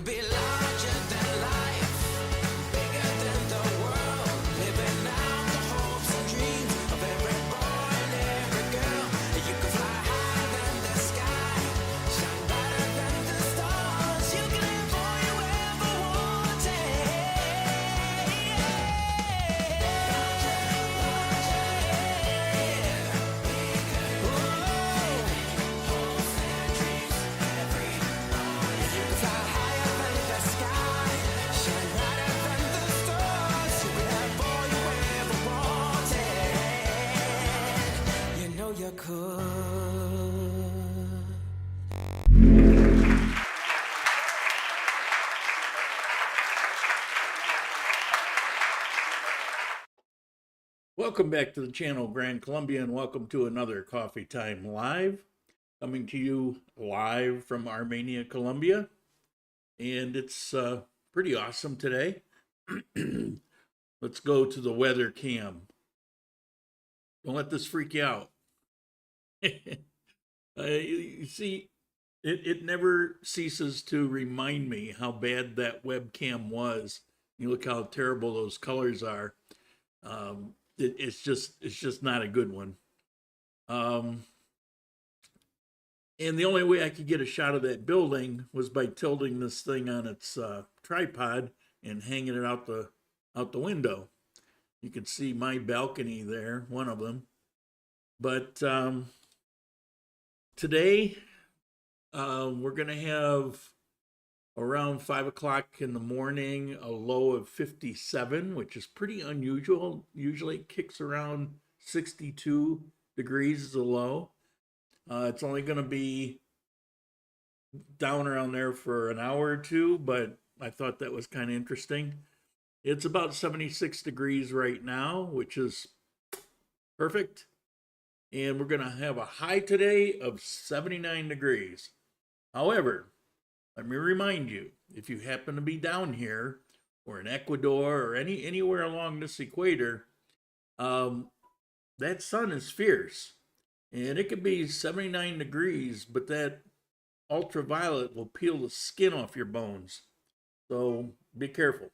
could be larger than life, bigger than the world, living out the hopes and dreams of every boy and every girl. You could fly higher than the sky, shine brighter than the stars. You can have all you ever wanted. You could. Welcome back to the channel, Grand Colombia, and welcome to another Coffee Time Live, coming to you live from Armenia, Colombia. And it's pretty awesome today. Let's go to the weather cam. Don't let this freak you out. You see, it never ceases to remind me how bad that webcam was. You look how terrible those colors are. It's just not a good one. And the only way I could get a shot of that building was by tilting this thing on its tripod and hanging it out the window. You can see my balcony there, one of them. But today, we're going to have around 5 o'clock in the morning a low of 57, which is pretty unusual. Usually it kicks around 62 degrees as a low. It's only going to be down around there for an hour or two, but I thought that was kind of interesting. It's about 76 degrees right now, which is perfect. And we're going to have a high today of 79 degrees. However, let me remind you, if you happen to be down here or in Ecuador or anywhere along this equator, that sun is fierce. And it could be 79 degrees, but that ultraviolet will peel the skin off your bones. So be careful.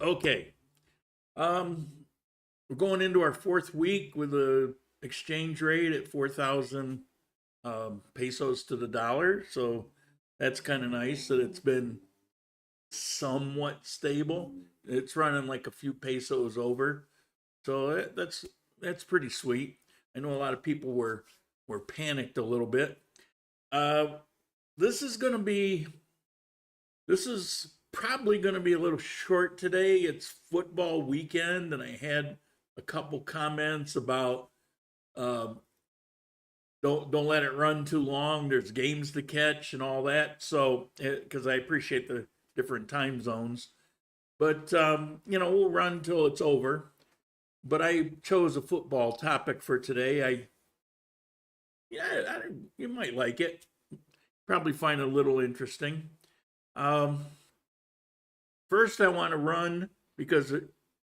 Okay. We're going into our fourth week with a exchange rate at 4,000 pesos to the dollar. So that's kind of nice that it's been somewhat stable. It's running like a few pesos over. So that's pretty sweet. I know a lot of people were panicked a little bit. This is probably going to be a little short today. It's football weekend, and I had a couple comments about don't let it run too long. There's games to catch and all that. So, because I appreciate the different time zones, but we'll run till it's over. But I chose a football topic for today. You might like it. Probably find it a little interesting. First, I want to run because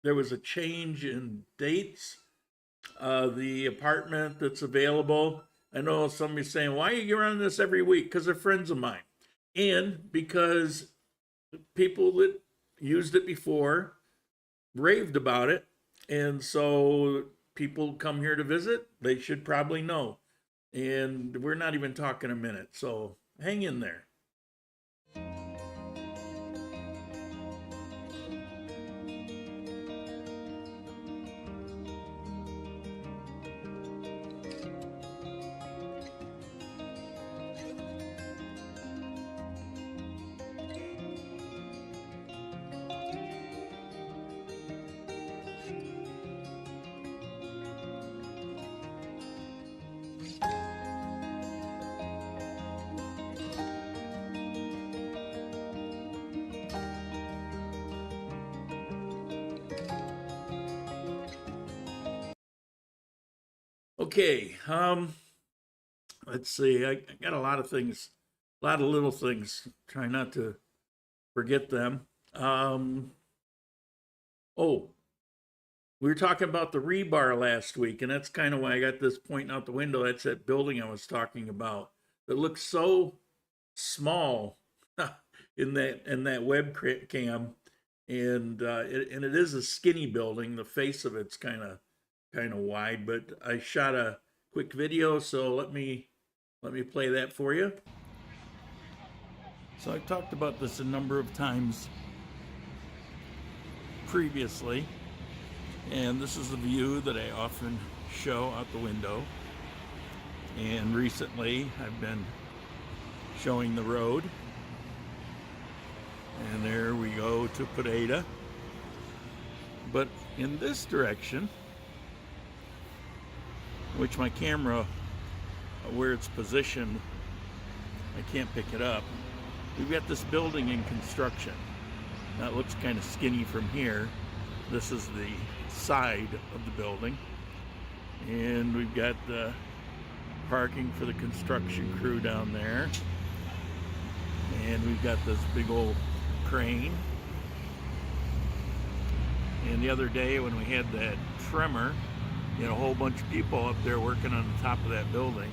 there was a change in dates. The apartment that's available. I know somebody's saying, why are you running this every week? Because they're friends of mine. And because people that used it before raved about it. And so people come here to visit, they should probably know. And we're not even talking a minute. So hang in there. Okay, let's see. I got a lot of things, a lot of little things. Try not to forget them. Oh, we were talking about the rebar last week, and that's kind of why I got this pointing out the window. That's that building I was talking about. It looks so small in that webcam, and it is a skinny building. The face of it's kind of wide, but I shot a quick video, so let me play that for you. So I've talked about this a number of times previously, and this is the view that I often show out the window. And recently I've been showing the road, and there we go to Pineda. But in this direction, which my camera, where it's positioned, I can't pick it up. We've got this building in construction. That looks kind of skinny from here. This is the side of the building. And we've got the parking for the construction crew down there. And we've got this big old crane. And the other day when we had that tremor, you had a whole bunch of people up there working on the top of that building.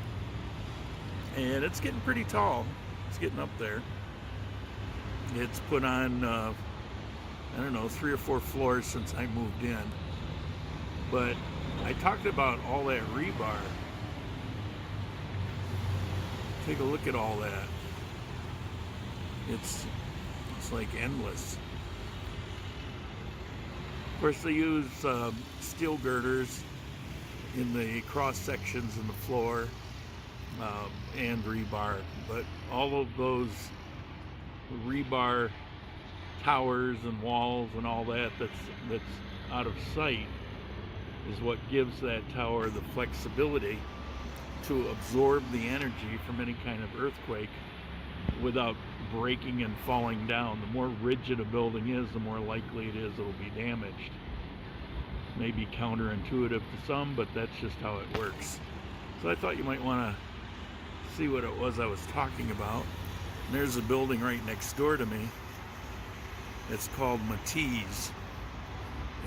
And it's getting pretty tall. It's getting up there. It's put on, I don't know, 3 or 4 floors since I moved in. But I talked about all that rebar. Take a look at all that. It's like endless. Of course, they use steel girders in the cross sections in the floor and rebar, but all of those rebar towers and walls and all that that's out of sight is what gives that tower the flexibility to absorb the energy from any kind of earthquake without breaking and falling down. The more rigid a building is, the more likely it is it'll be damaged. Maybe counterintuitive to some, but that's just how it works. So I thought you might want to see what it was I was talking about. And there's a building right next door to me. It's called Matisse,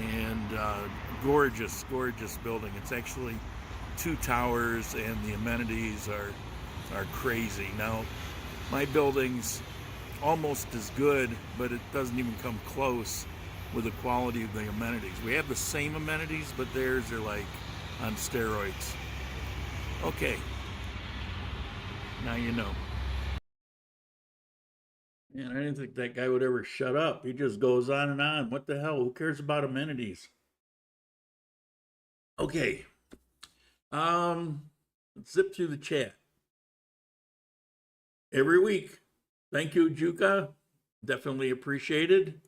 and gorgeous building. It's actually 2 towers, and the amenities are crazy. Now, my building's almost as good, but it doesn't even come close with the quality of the amenities. We have the same amenities, but theirs are like on steroids. Okay, now you know. Man, I didn't think that guy would ever shut up. He just goes on and on. What the hell? Who cares about amenities? Okay. Let's zip through the chat. Every week. Thank you, Juka. Definitely appreciated.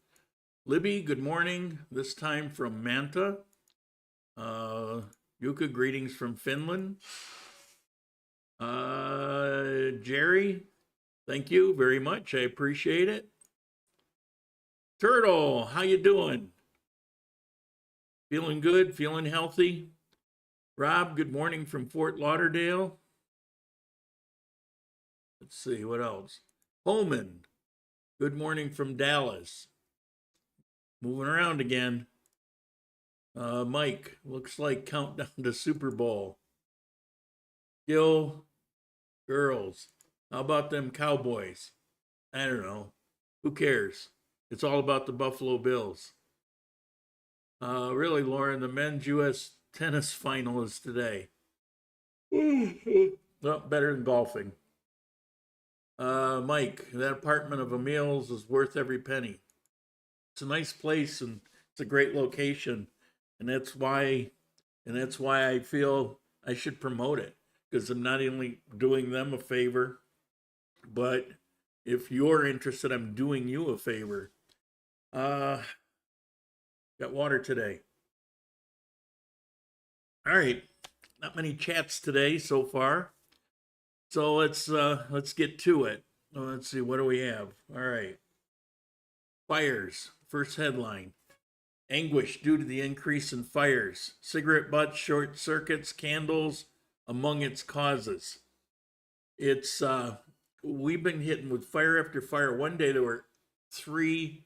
Libby, good morning. This time from Manta. Yuka, greetings from Finland. Jerry, thank you very much. I appreciate it. Turtle, how you doing? Feeling good? Feeling healthy? Rob, good morning from Fort Lauderdale. Let's see, what else? Holman, good morning from Dallas. Moving around again. Mike, looks like countdown to Super Bowl. Gil, girls, how about them Cowboys? I don't know. Who cares? It's all about the Buffalo Bills. Really, Lauren, the men's U.S. tennis final is today. Well, better than golfing. Mike, that apartment of Emil's is worth every penny. It's a nice place and it's a great location, and that's why I feel I should promote it, because I'm not only doing them a favor, but if you're interested, I'm doing you a favor. Got water today. All right, not many chats today so far, so let's get to it. Let's see, what do we have? All right, fires. First headline: anguish due to the increase in fires. Cigarette butts, short circuits, candles among its causes. It's we've been hitting with fire after fire. One day there were 3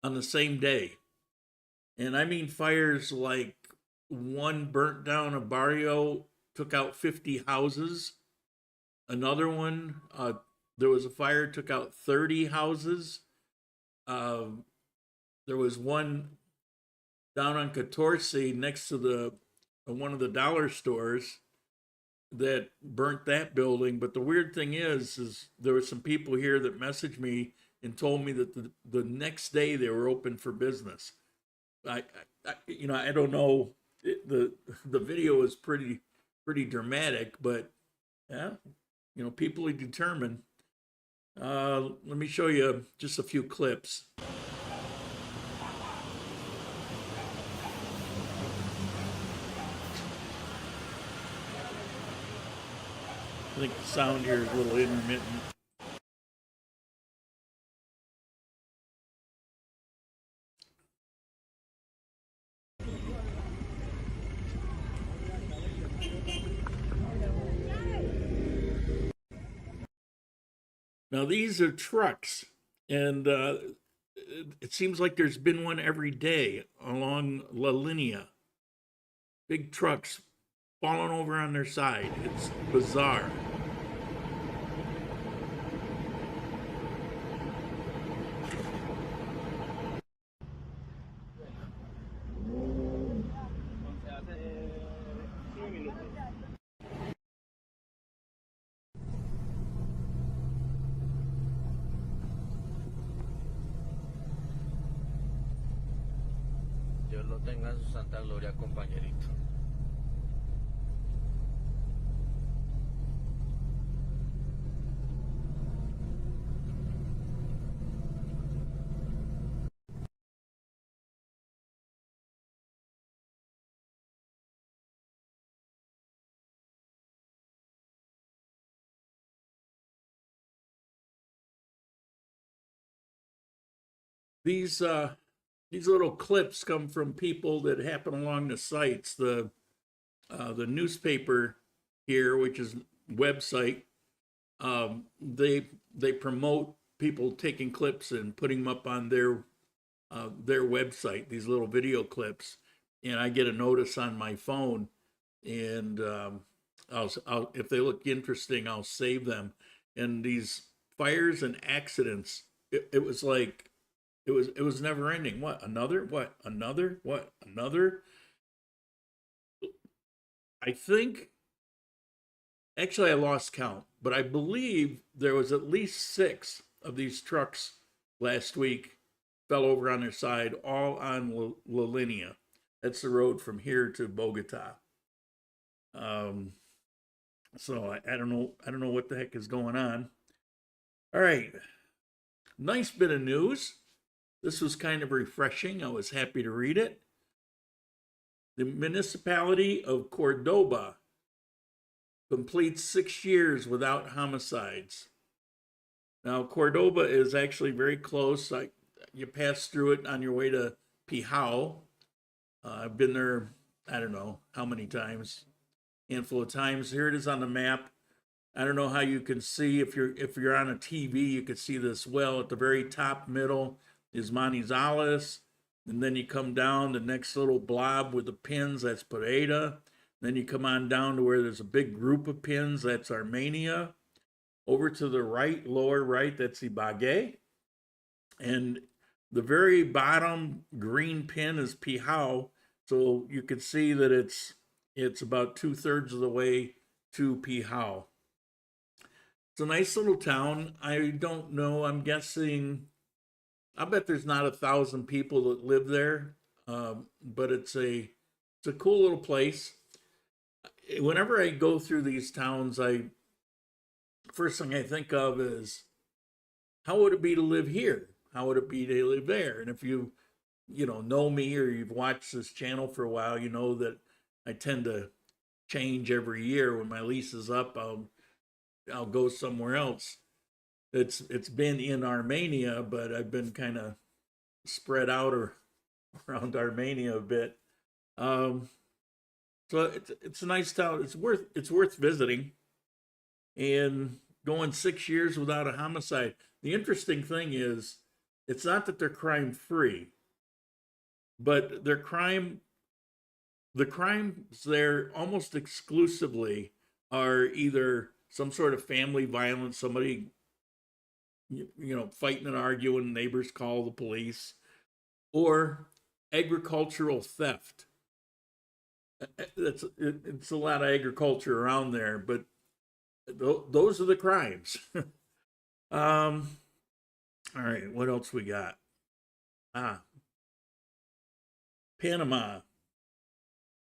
on the same day, and I mean fires like one burnt down a barrio, took out 50 houses. Another one there was a fire, took out 30 houses. There was one down on 14 next to the one of the dollar stores that burnt that building. But the weird thing is there were some people here that messaged me and told me that the next day they were open for business. I don't know. The video is pretty dramatic, but yeah, people are determined. Let me show you just a few clips. I think the sound here is a little intermittent. Now these are trucks, and it seems like there's been one every day along La Linea. Big trucks falling over on their side. It's bizarre. Dios lo tenga en su santa gloria, compañerito. These little clips come from people that happen along the sites. The newspaper here, which is website, they promote people taking clips and putting them up on their website. These little video clips, and I get a notice on my phone, and I'll if they look interesting, I'll save them. And these fires and accidents, it was like. It was never ending. What? Another? What? Another? What? Another? I think, actually I lost count, but I believe there was at least 6 of these trucks last week fell over on their side, all on La Linea. That's the road from here to Bogota. So I don't know what the heck is going on. All right. Nice bit of news. This was kind of refreshing. I was happy to read it. The municipality of Cordoba completes 6 years without homicides. Now, Cordoba is actually very close. You pass through it on your way to Pijao. I've been there, I don't know how many times, handful of times. Here it is on the map. I don't know how you can see, if you're on a TV, you can see this well. At the very top middle is Manizales, and then you come down, the next little blob with the pins, that's Pareda. Then you come on down to where there's a big group of pins, that's Armenia. Over to the right, lower right, that's Ibagué. And the very bottom green pin is Pijao, so you can see that it's about 2/3 of the way to Pijao. It's a nice little town. I don't know, I'm guessing, I bet there's not 1,000 people that live there, but it's a cool little place. Whenever I go through these towns, first thing I think of is, how would it be to live here? How would it be to live there? And if you know me, or you've watched this channel for a while, you know that I tend to change every year. When my lease is up, I'll go somewhere else. It's been in Armenia, but I've been kind of spread out around Armenia a bit. So it's a nice town. It's worth visiting. And going 6 years without a homicide. The interesting thing is, it's not that they're crime free, but the crimes there almost exclusively are either some sort of family violence, somebody fighting and arguing, neighbors call the police, or agricultural theft. It's a lot of agriculture around there, but those are the crimes. All right, what else we got? Panama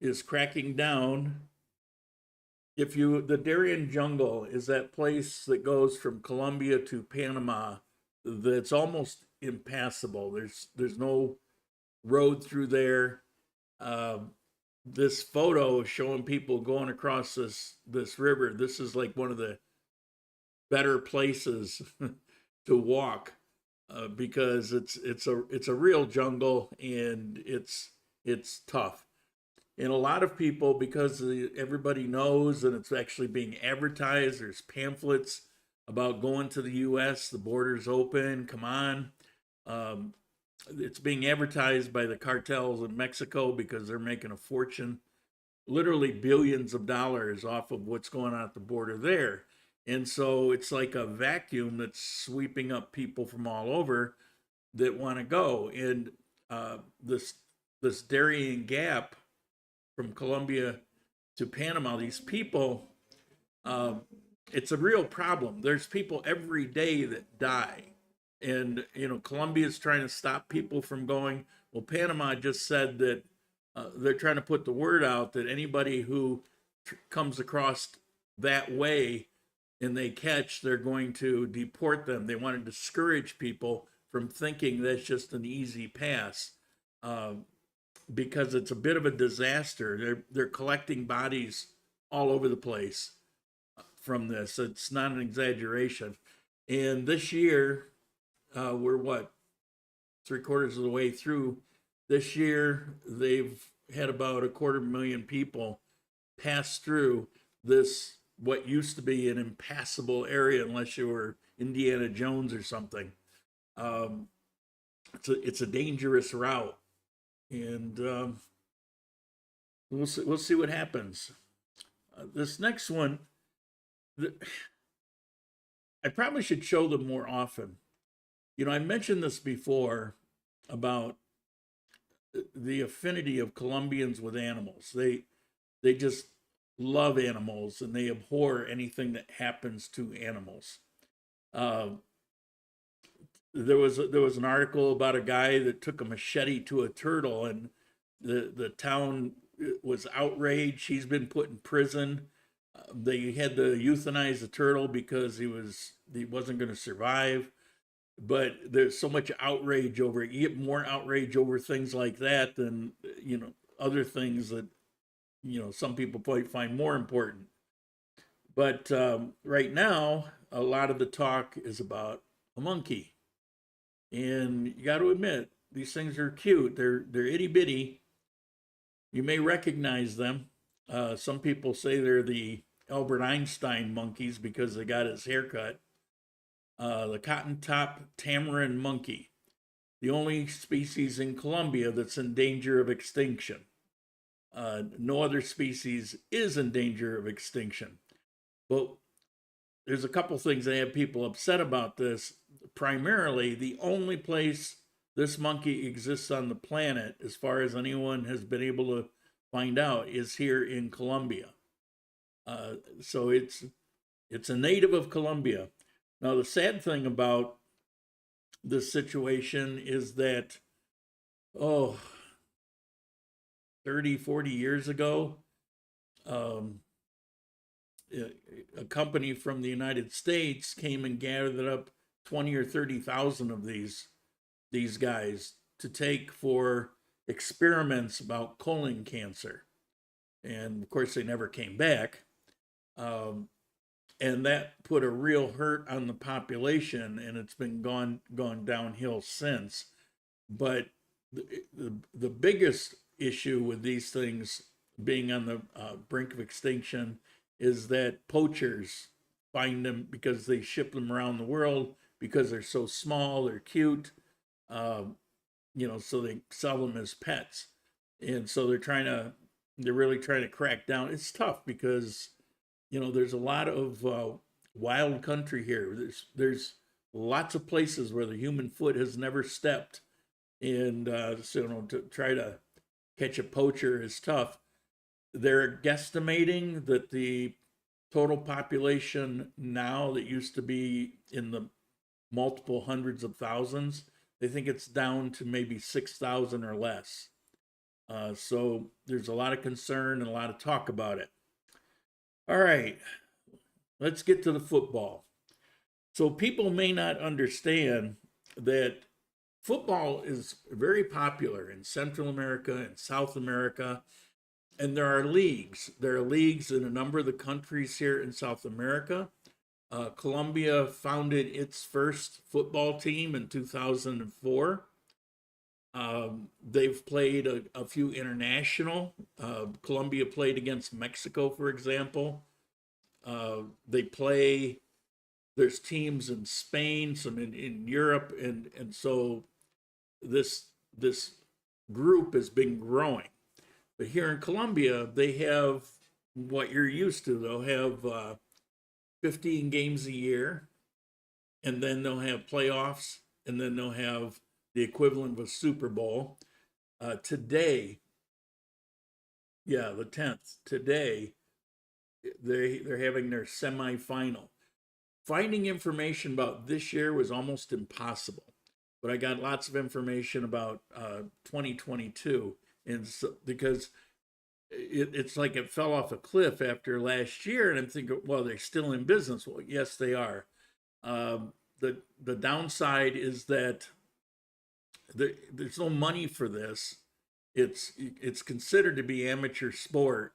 is cracking down. The Darien Jungle is that place that goes from Colombia to Panama that's almost impassable. There's no road through there. This photo showing people going across this river. This is like one of the better places to walk because it's a real jungle, and it's tough. And a lot of people, because everybody knows, and it's actually being advertised, there's pamphlets about going to the U.S., the border's open, come on. It's being advertised by the cartels in Mexico because they're making a fortune, literally billions of dollars off of what's going on at the border there. And so it's like a vacuum that's sweeping up people from all over that want to go. And this Darien Gap from Colombia to Panama, these people, it's a real problem. There's people every day that die. And, Colombia is trying to stop people from going. Well, Panama just said that they're trying to put the word out that anybody who comes across that way and they catch, they're going to deport them. They want to discourage people from thinking that's just an easy pass. Because it's a bit of a disaster. They're collecting bodies all over the place from this. It's not an exaggeration. And this year, we're 3/4 of the way through. This year, they've had about 250,000 people pass through this, what used to be an impassable area unless you were Indiana Jones or something. It's a dangerous route. And we'll see what happens. This next one, I probably should show them more often. I mentioned this before about the affinity of Colombians with animals. They just love animals, and they abhor anything that happens to animals. There was an article about a guy that took a machete to a turtle, and the town was outraged. He's been put in prison. They had to euthanize the turtle because he wasn't going to survive. But there's so much outrage over it. You get more outrage over things like that than other things that some people probably find more important. But right now, a lot of the talk is about a monkey. And you got to admit, these things are cute. They're itty bitty. You may recognize them. Some people say they're the Albert Einstein monkeys because they got his haircut. The cotton top tamarin monkey, the only species in Colombia that's in danger of extinction. No other species is in danger of extinction. But there's a couple things that have people upset about this. Primarily, the only place this monkey exists on the planet, as far as anyone has been able to find out, is here in Colombia. So it's a native of Colombia. Now, the sad thing about this situation is that, 30, 40 years ago, a company from the United States came and gathered up 20 or 30,000 of these guys to take for experiments about colon cancer. And of course, they never came back. And that put a real hurt on the population, and it's been gone downhill since. But the biggest issue with these things being on the brink of extinction is that poachers find them because they ship them around the world because they're so small, they're cute, so they sell them as pets. And so they're really trying to crack down. It's tough because there's a lot of wild country here. There's lots of places where the human foot has never stepped. And so, to try to catch a poacher is tough. They're guesstimating that the total population now that used to be in the multiple hundreds of thousands, they think it's down to maybe 6,000 or less. So there's a lot of concern and a lot of talk about it. All right, let's get to the football. So people may not understand that football is very popular in Central America and South America. And there are leagues. There are leagues in a number of the countries here in South America. Colombia founded its first football team in 2004. They've played a few international. Colombia played against Mexico, for example. There's teams in Spain, some in Europe, and so this group has been growing. But here in Colombia, they have what you're used to. They'll have 15 games a year, and then they'll have playoffs, and then they'll have the equivalent of a Super Bowl. Today, the 10th, today, they're having their semifinal. Finding information about this year was almost impossible, but I got lots of information about 2022. And so, because it's like it fell off a cliff after last year, and I'm thinking, well, they're still in business. Well, yes, they are. The downside is that there's no money for this. It's considered to be amateur sport,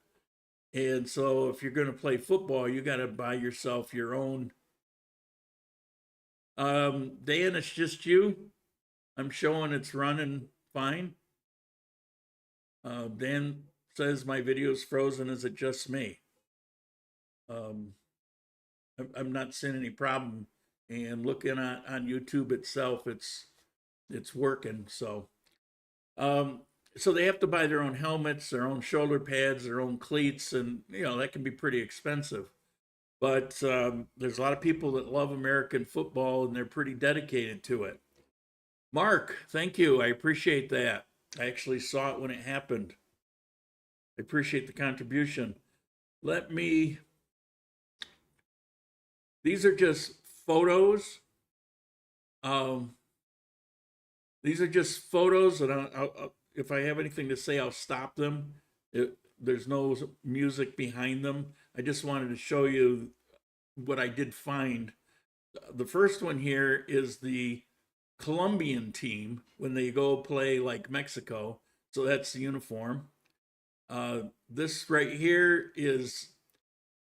and so if you're going to play football, you got to buy yourself your own. Dan, it's just you. I'm showing it's running fine. Dan says my video's frozen. Is it just me? I'm not seeing any problem. And looking on YouTube itself, it's working. So, so they have to buy their own helmets, their own shoulder pads, their own cleats, and that can be pretty expensive. But there's a lot of people that love American football, and they're pretty dedicated to it. Mark, thank you. I appreciate that. I actually saw it when it happened. I appreciate the contribution. These are just photos. These are just photos, and I'll, if I have anything to say, I'll stop them. There's no music behind them. I just wanted to show you what I did find. The first one here is the Colombian team when they go play like Mexico. So that's the uniform. This right here is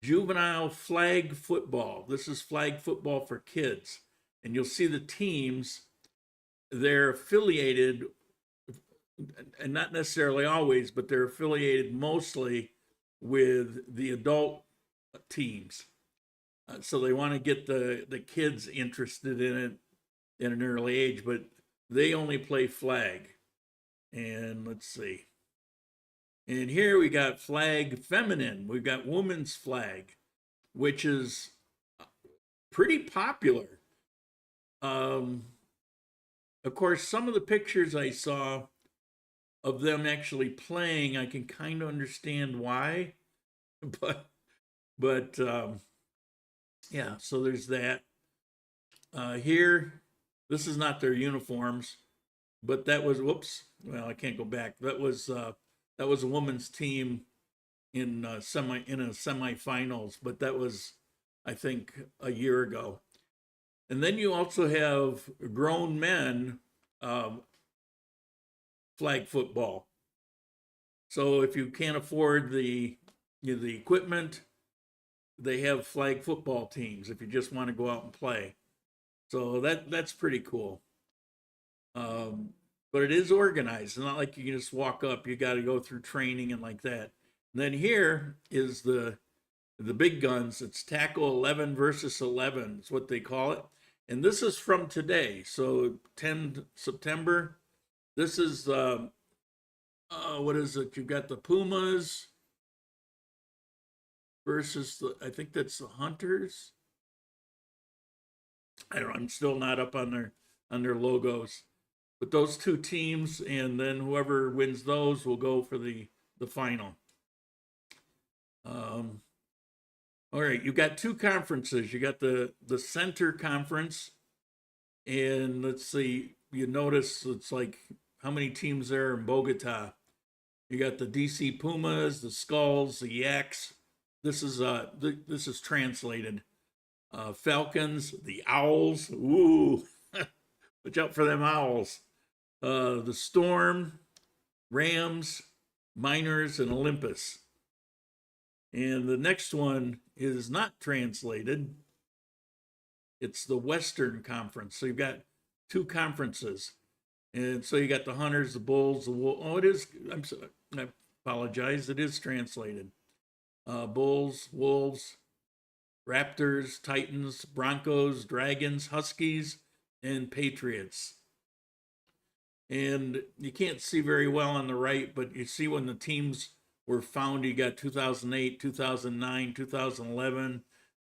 juvenile flag football. This is flag football for kids. And you'll see the teams, they're affiliated, and not necessarily always, but they're affiliated mostly with the adult teams. So they want to get the kids interested in it in an early age, but they only play flag. And let's see. And here we got flag feminine. We've got women's flag, which is pretty popular. Of course, some of the pictures I saw of them actually playing, I can kind of understand why, but yeah, so there's that. Here, this is not their uniforms, but that was, whoops, well, I can't go back. That was a women's team in a semifinals, but that was, I think, a year ago. And then you also have grown men flag football. So if you can't afford the equipment, they have flag football teams if you just want to go out and play. So that's pretty cool. But it is organized. It's not like you can just walk up. You got to go through training and like that. And then here is the big guns. It's tackle 11 versus 11 is what they call it. And this is from today. So 10 September. This is, what is it? You've got the Pumas versus I think that's the Hunters. I don't. I'm still not up on their logos. But those two teams, and then whoever wins those will go for the final. All right, you got two conferences. You got the center conference, and let's see. You notice it's like how many teams there in Bogota. You got the DC Pumas, the Skulls, the Yaks. This is translated. Falcons, the Owls. Ooh, watch out for them Owls. The Storm, Rams, Miners, and Olympus. And the next one is not translated. It's the Western Conference. So you've got two conferences. And so you got the Hunters, the Bulls, the Wolves. Oh, it is. I apologize. It is translated. Bulls, Wolves, Raptors, Titans, Broncos, Dragons, Huskies, and Patriots. And you can't see very well on the right, but you see when the teams were founded. You got 2008, 2009, 2011.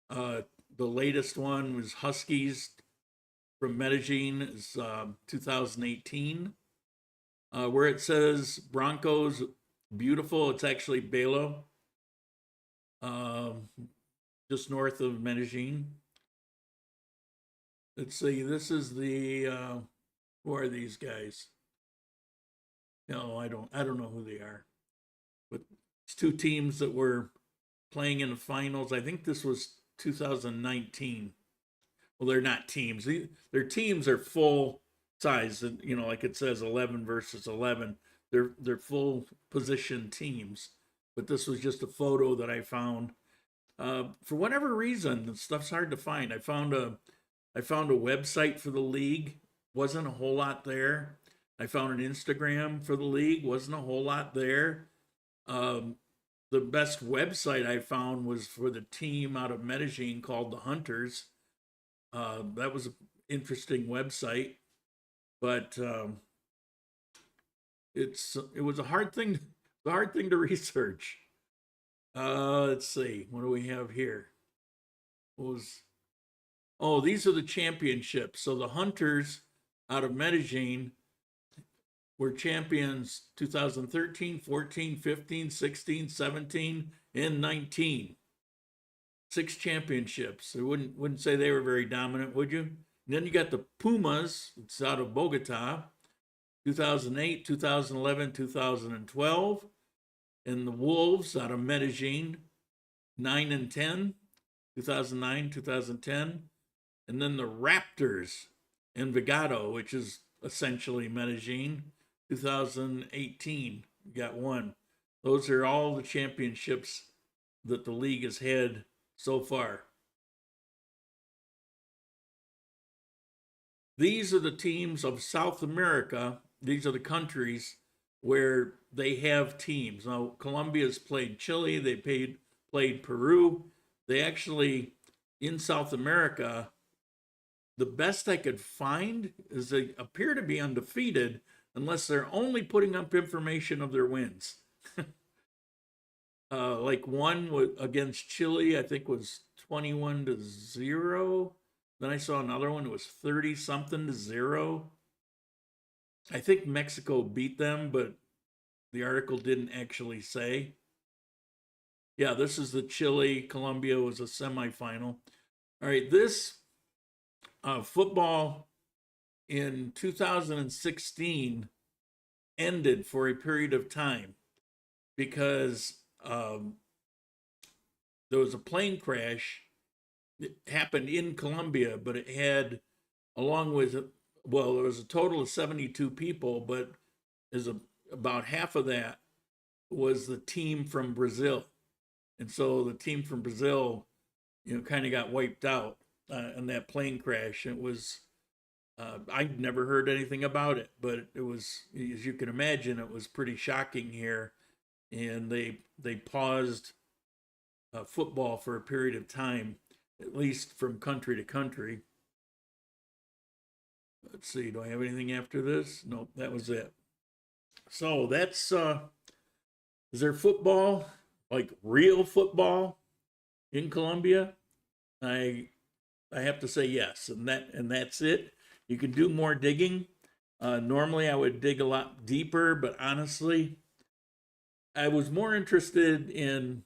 The latest one was Huskies from Medellin, is 2018. Where it says Broncos, beautiful, it's actually Belo, just north of Medellin. Let's see, this is the, who are these guys? No, I don't know who they are. But it's two teams that were playing in the finals. I think this was 2019. Well, they're not teams. Their teams are full size, and like it says, 11 versus 11. They're full position teams. But this was just a photo that I found. For whatever reason, the stuff's hard to find. I found a website for the league. Wasn't a whole lot there. I found an Instagram for the league. Wasn't a whole lot there. The best website I found was for the team out of Medellin called the Hunters. That was an interesting website, but it was a hard thing to research. Let's see, what do we have here? These are the championships. So the Hunters out of Medellin were champions 2013, 14, 15, 16, 17, and 19. 6 championships. I wouldn't say they were very dominant, would you? And then you got the Pumas, it's out of Bogota, 2008, 2011, 2012. And the Wolves out of Medellin, 9 and 10, 2009, 2010. And then the Raptors in Envigado, which is essentially Medellin, 2018, you got one. Those are all the championships that the league has had so far. These are the teams of South America. These are the countries where they have teams. Now, Colombia's played Chile. They played Peru. They actually, in South America, the best I could find is they appear to be undefeated unless they're only putting up information of their wins. Like one against Chile, I think was 21-0. Then I saw another one, it was 30-something-0. I think Mexico beat them, but the article didn't actually say. Yeah, this is the Chile. Colombia was a semifinal. All right, this football in 2016 ended for a period of time because there was a plane crash that happened in Colombia, but it had, along with, well, there was a total of 72 people, but about half of that was the team from Brazil. And so the team from Brazil, kind of got wiped out in that plane crash. It was, I'd never heard anything about it, but it was, as you can imagine, it was pretty shocking here. And they paused football for a period of time, at least from country to country. Let's see, do I have anything after this? Nope, that was it. So that's, is there football, like real football in Colombia? I I have to say yes, and that's it. You can do more digging. Normally, I would dig a lot deeper, but honestly, I was more interested in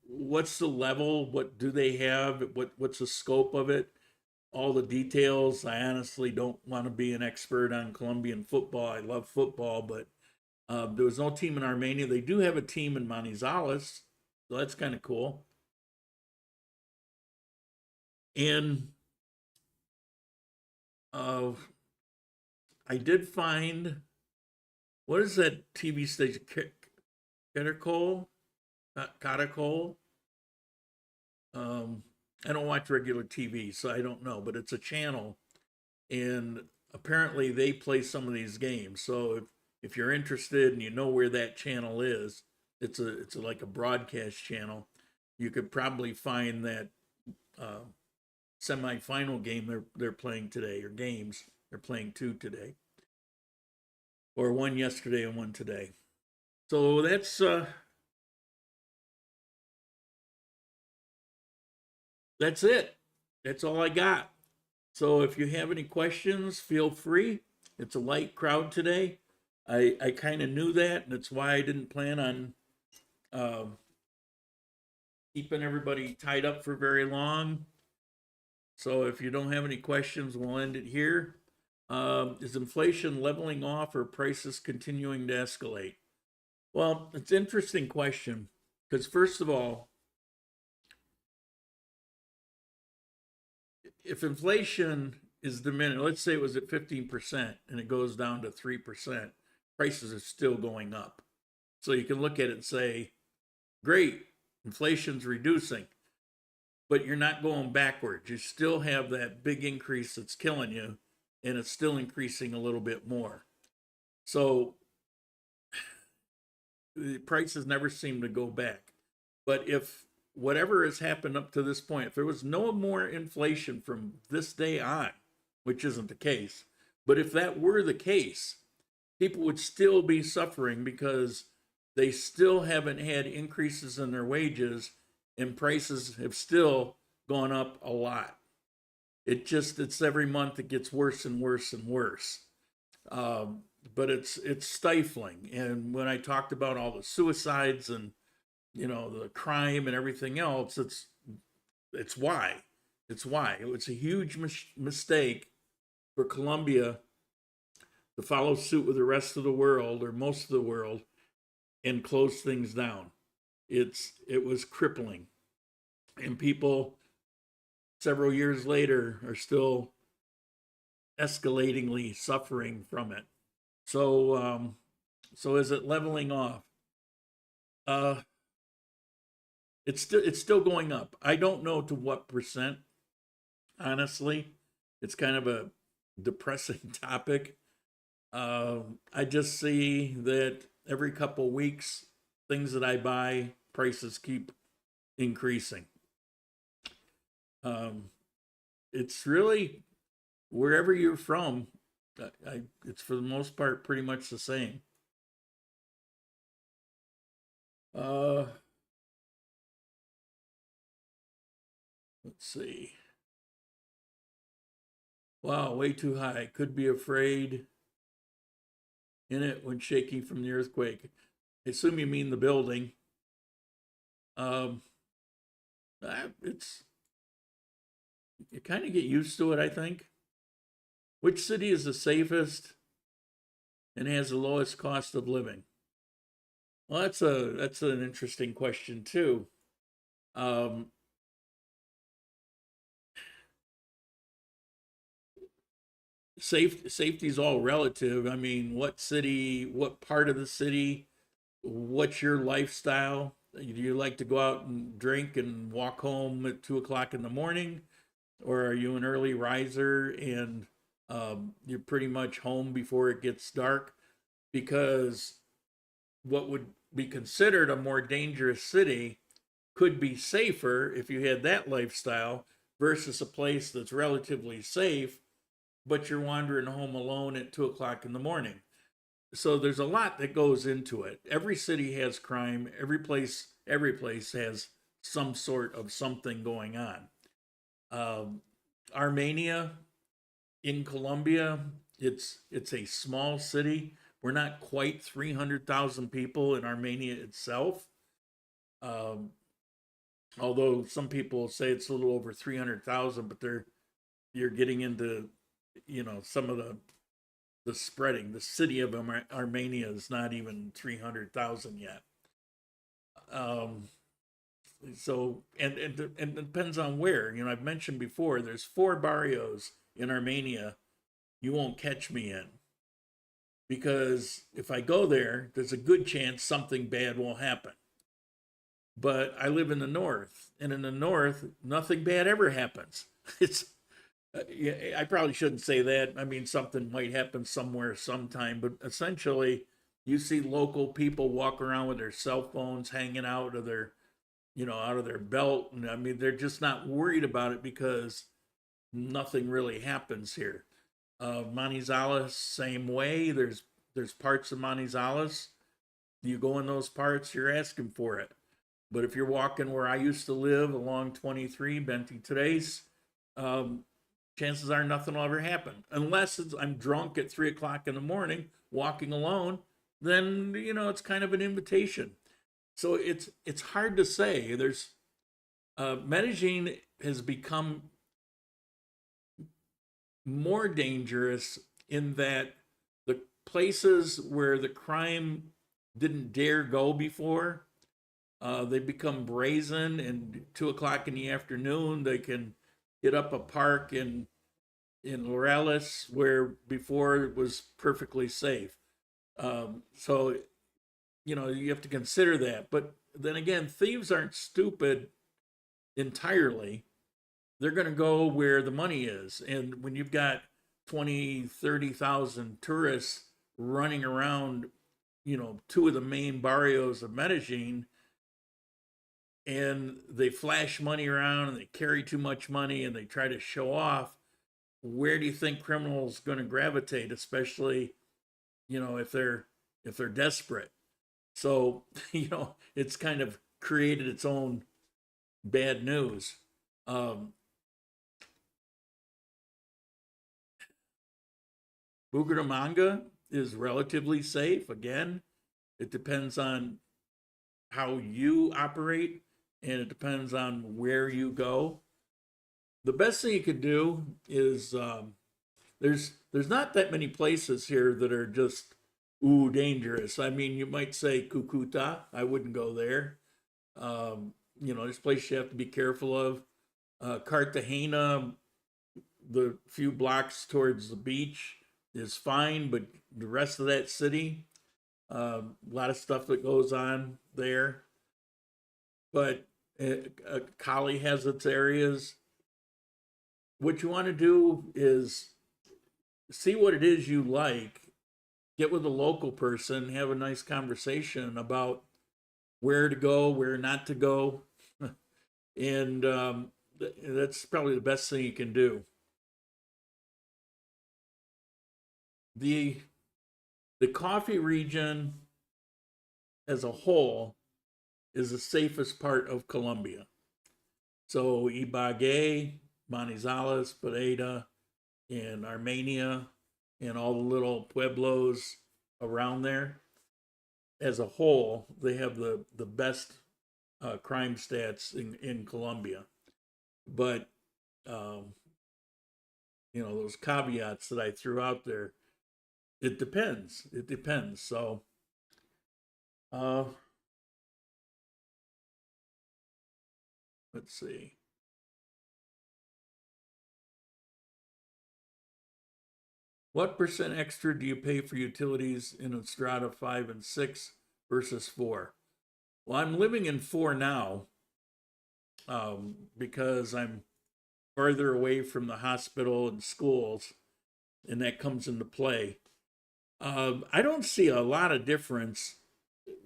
what's the level, what do they have, what's the scope of it, all the details. I honestly don't want to be an expert on Colombian football. I love football, but there was no team in Armenia. They do have a team in Manizales, so that's kind of cool. And I did find, what is that TV station? Caracol? Caracol? I don't watch regular TV, so I don't know, but it's a channel, and apparently they play some of these games. So if you're interested and you know where that channel is, it's like a broadcast channel. You could probably find that semifinal game they're playing today, or games. They're playing 2 today, or 1 yesterday and 1 today. So that's it. That's all I got. So if you have any questions, feel free. It's a light crowd today. I kind of knew that, and that's why I didn't plan on keeping everybody tied up for very long. So if you don't have any questions, we'll end it here. Is inflation leveling off or prices continuing to escalate? Well, it's an interesting question, because first of all, if inflation is diminished, let's say it was at 15% and it goes down to 3%, prices are still going up. So you can look at it and say, great, inflation's reducing, but you're not going backwards. You still have that big increase that's killing you, and it's still increasing a little bit more. So the prices never seem to go back. But if whatever has happened up to this point, if there was no more inflation from this day on, which isn't the case, but if that were the case, people would still be suffering because they still haven't had increases in their wages, and prices have still gone up a lot. It's every month it gets worse and worse and worse. But it's stifling. And when I talked about all the suicides and, you know, the crime and everything else, it's why. It was a huge mistake for Colombia to follow suit with the rest of the world, or most of the world, and close things down. It was crippling. And people several years later are still escalatingly suffering from it. So is it leveling off? It's still going up. I don't know to what percent, honestly. It's kind of a depressing topic. I just see that every couple weeks, things that I buy, prices keep increasing. It's really, wherever you're from, it's for the most part pretty much the same. Let's see. Wow, way too high. Could be afraid in it when shaking from the earthquake. I assume you mean the building. You kind of get used to it, I think. Which city is the safest and has the lowest cost of living? Well, that's an interesting question too. Safety is all relative. I mean, what city, what part of the city, what's your lifestyle? Do you like to go out and drink and walk home at 2:00 in the morning? Or are you an early riser and you're pretty much home before it gets dark? Because what would be considered a more dangerous city could be safer if you had that lifestyle versus a place that's relatively safe, but you're wandering home alone at 2:00 in the morning. So there's a lot that goes into it. Every city has crime. Every place has some sort of something going on. Armenia in Colombia, it's a small city. We're not quite 300,000 people in Armenia itself. Um, Although some people say it's a little over 300,000, but you're getting into, some of the spreading. The city of Armenia is not even 300,000 yet. So and it depends on where. I've mentioned before, there's 4 barrios in Armenia you won't catch me in, because if I go there, there's a good chance something bad will happen. But I live in the north, and in the north, nothing bad ever happens. It's I probably shouldn't say that. I mean, something might happen somewhere sometime, but essentially, you see local people walk around with their cell phones hanging out of their, out of their belt, and I mean, they're just not worried about it because nothing really happens here. Manizales, same way. There's parts of Manizales. You go in those parts, you're asking for it. But if you're walking where I used to live along 23, 23, chances are nothing will ever happen. Unless I'm drunk at 3 o'clock in the morning, walking alone, then, it's kind of an invitation. So it's hard to say. Medellin has become more dangerous in that the places where the crime didn't dare go before, they become brazen, and 2 o'clock in the afternoon, they can hit up a park in Laureles where before it was perfectly safe. So, you have to consider that. But then again, thieves aren't stupid entirely. They're going to go where the money is. And when you've got 20, 30,000 tourists running around, 2 of the main barrios of Medellin, and they flash money around and they carry too much money and they try to show off, where do you think criminals going to gravitate, especially, if they're desperate? So, it's kind of created its own bad news. Bucaramanga is relatively safe. Again, it depends on how you operate, and it depends on where you go. The best thing you could do is there's not that many places here that are just dangerous. I mean, you might say Cucuta. I wouldn't go there. There's places you have to be careful of. Cartagena, the few blocks towards the beach, is fine, but the rest of that city, a lot of stuff that goes on there. But Cali has its areas. What you want to do is see what it is you like, get with a local person, have a nice conversation about where to go, where not to go. And that's probably the best thing you can do. The coffee region as a whole is the safest part of Colombia. So Ibagué, Manizales, Pereira, and Armenia, and all the little pueblos around there, as a whole, they have the best crime stats in Colombia. But, those caveats that I threw out there, it depends. It depends. So, let's see. What percent extra do you pay for utilities in a Strata 5 and 6 versus 4? Well, I'm living in 4 now because I'm farther away from the hospital and schools, and that comes into play. I don't see a lot of difference.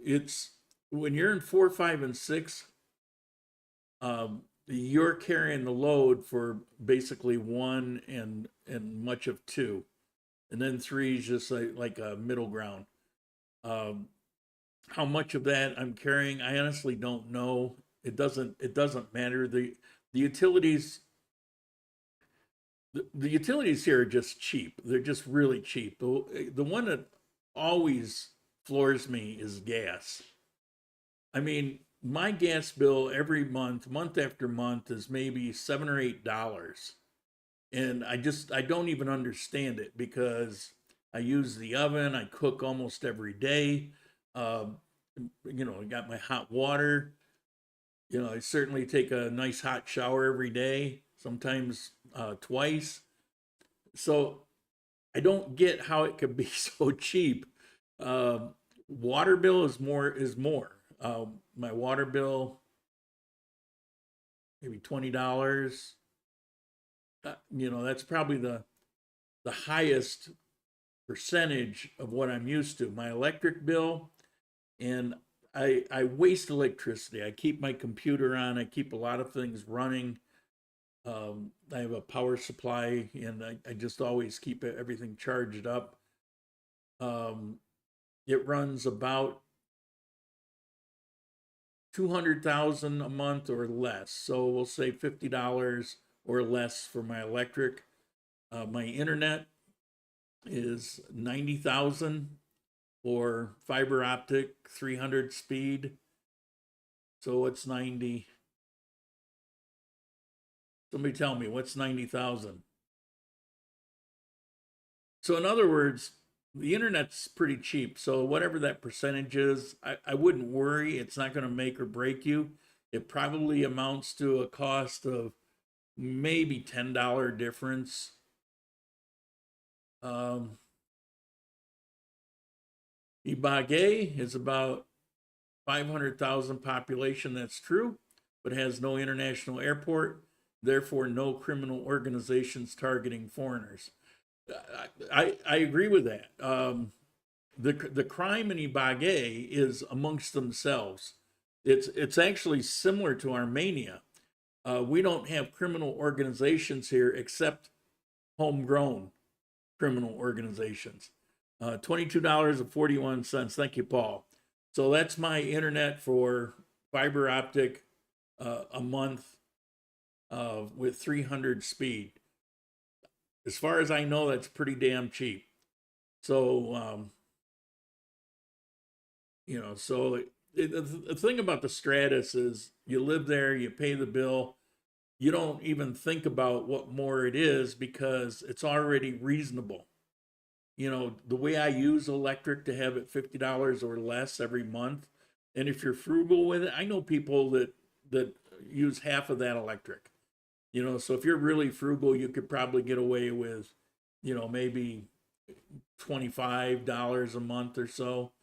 It's when you're in 4, 5, and 6, you're carrying the load for basically 1 and much of 2. And then 3 is just like a middle ground. How much of that I'm carrying, I honestly don't know. It doesn't matter. The utilities the utilities here are just cheap. They're just really cheap. The one that always floors me is gas. I mean, my gas bill every month, month after month, is maybe $7 or $8. And I don't even understand it because I use the oven, I cook almost every day. I got my hot water. I certainly take a nice hot shower every day, sometimes twice. So I don't get how it could be so cheap. Water bill is more. My water bill, maybe $20. That's probably the highest percentage of what I'm used to. My electric bill, and I waste electricity. I keep my computer on. I keep a lot of things running. I have a power supply, and I just always keep everything charged up. It runs about 200,000 a month or less. So we'll say $50 or less for my electric. My internet is 90,000 or fiber optic 300 speed. So what's 90? Somebody tell me, what's 90,000? So in other words, the internet's pretty cheap. So whatever that percentage is, I wouldn't worry. It's not going to make or break you. It probably amounts to a cost of maybe $10 difference. Ibagué is about 500,000 population. That's true, but has no international airport. Therefore, no criminal organizations targeting foreigners. I agree with that. The crime in Ibagué is amongst themselves. It's actually similar to Armenia. We don't have criminal organizations here except homegrown criminal organizations. $22.41. Thank you, Paul. So that's my internet for fiber optic a month with 300 speed. As far as I know, that's pretty damn cheap. So, the thing about the Stratus is you live there, you pay the bill, you don't even think about what more it is because it's already reasonable. The way I use electric to have it $50 or less every month. And if you're frugal with it, I know people that use half of that electric. So if you're really frugal, you could probably get away with, maybe $25 a month or so.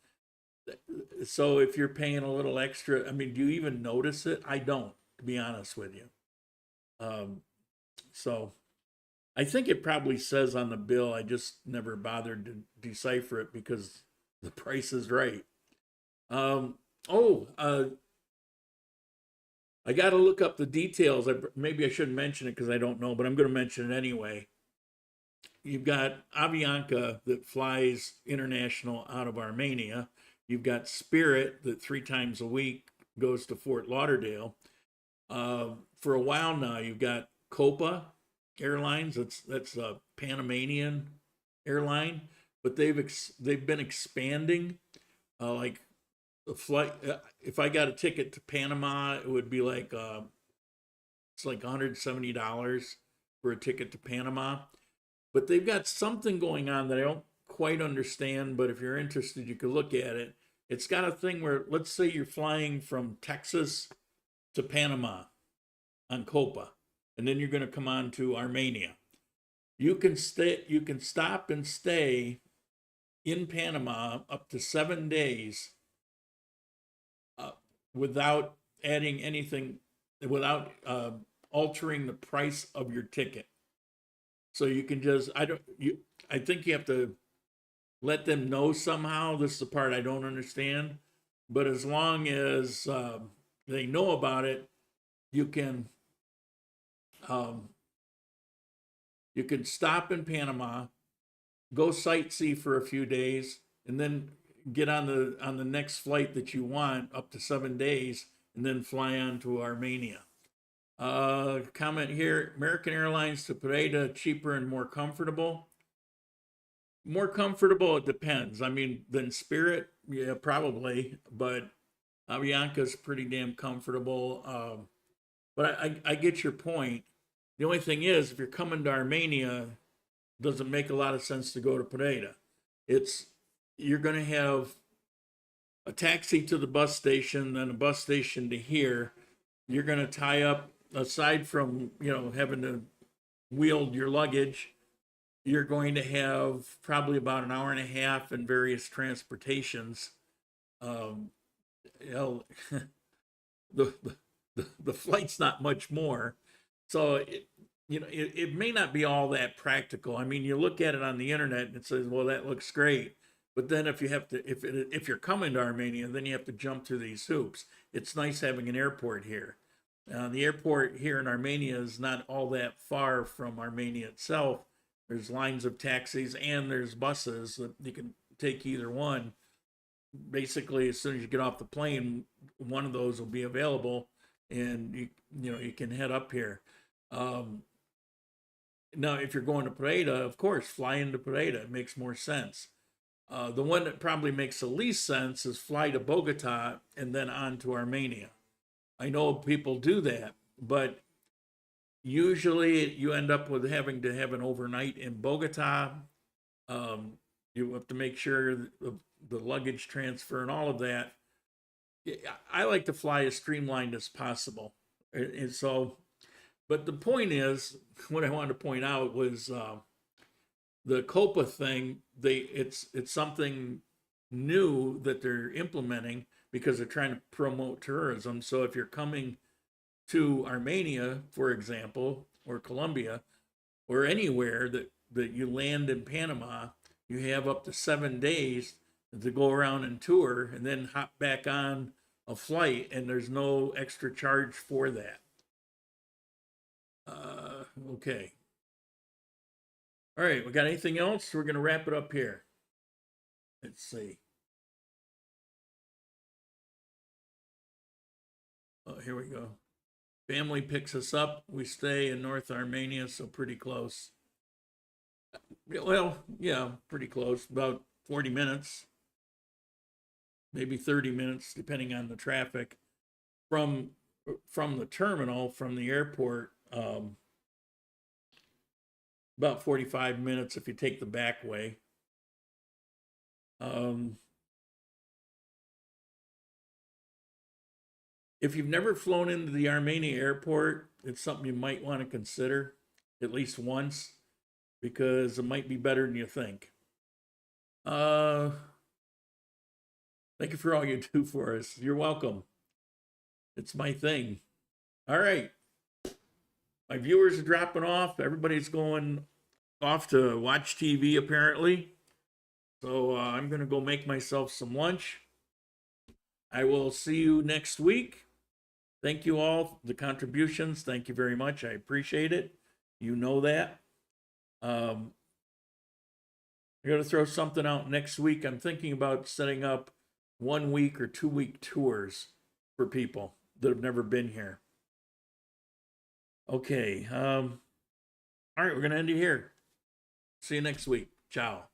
So if you're paying a little extra, do you even notice it? I don't, to be honest with you. So I think it probably says on the bill. I just never bothered to decipher it because the price is right. I got to look up the details. Maybe I shouldn't mention it because I don't know, but I'm going to mention it anyway. You've got Avianca that flies international out of Armenia. You've got Spirit that 3 times a week goes to Fort Lauderdale. For a while now, you've got Copa Airlines. That's a Panamanian airline, but they've been expanding. Like the flight, if I got a ticket to Panama, it would be like it's like $170 for a ticket to Panama. But they've got something going on that I don't quite understand. But if you're interested, you could look at it. It's got a thing where, let's say you're flying from Texas to Panama on Copa, and then you're going to come on to Armenia. You can stop and stay in Panama up to 7 days without adding anything, without altering the price of your ticket. So you can just, I think you have to let them know somehow. This is the part I don't understand. But as long as they know about it, you can stop in Panama, go sightsee for a few days, and then get on the next flight that you want up to 7 days, and then fly on to Armenia. Comment here, American Airlines to Pareda, cheaper and more comfortable. More comfortable, it depends. I mean, than Spirit, yeah, probably, but Avianca's pretty damn comfortable. But I get your point. The only thing is, if you're coming to Armenia, it doesn't make a lot of sense to go to Pareda. You're going to have a taxi to the bus station, then a bus station to here. You're going to tie up, aside from, having to wield your luggage, you're going to have probably about an hour and a half in various transportations. The, the flight's not much more. So, it may not be all that practical. I mean, you look at it on the internet and it says, well, that looks great. But then if you're coming to Armenia, then you have to jump through these hoops. It's nice having an airport here. The airport here in Armenia is not all that far from Armenia itself. There's lines of taxis and there's buses that you can take either one. Basically, as soon as you get off the plane, one of those will be available, and you can head up here. Now, if you're going to Pareda, of course, fly into Pareda. It makes more sense. The one that probably makes the least sense is fly to Bogota and then on to Armenia. I know people do that, but usually you end up with having to have an overnight in Bogota. You have to make sure the luggage transfer and all of that. I like to fly as streamlined as possible. And so, but the point is, what I wanted to point out was the COPA thing. It's something new that they're implementing because they're trying to promote tourism. So if you're coming to Armenia, for example, or Colombia, or anywhere that you land in Panama, you have up to 7 days to go around and tour and then hop back on a flight, and there's no extra charge for that. Okay. All right, we got anything else? We're going to wrap it up here. Let's see. Oh, here we go. Family picks us up. We stay in North Armenia, so pretty close. Well, yeah, pretty close. About 40 minutes, maybe 30 minutes, depending on the traffic. From the terminal, from the airport, about 45 minutes if you take the back way. If you've never flown into the Armenia airport, it's something you might want to consider at least once, because it might be better than you think. Thank you for all you do for us. You're welcome. It's my thing. All right. My viewers are dropping off. Everybody's going off to watch TV, apparently. So I'm going to go make myself some lunch. I will see you next week. Thank you all for the contributions. Thank you very much. I appreciate it. You know that. I'm going to throw something out next week. I'm thinking about setting up 1 week or 2 week tours for people that have never been here. Okay. All right, we're going to end it here. See you next week. Ciao.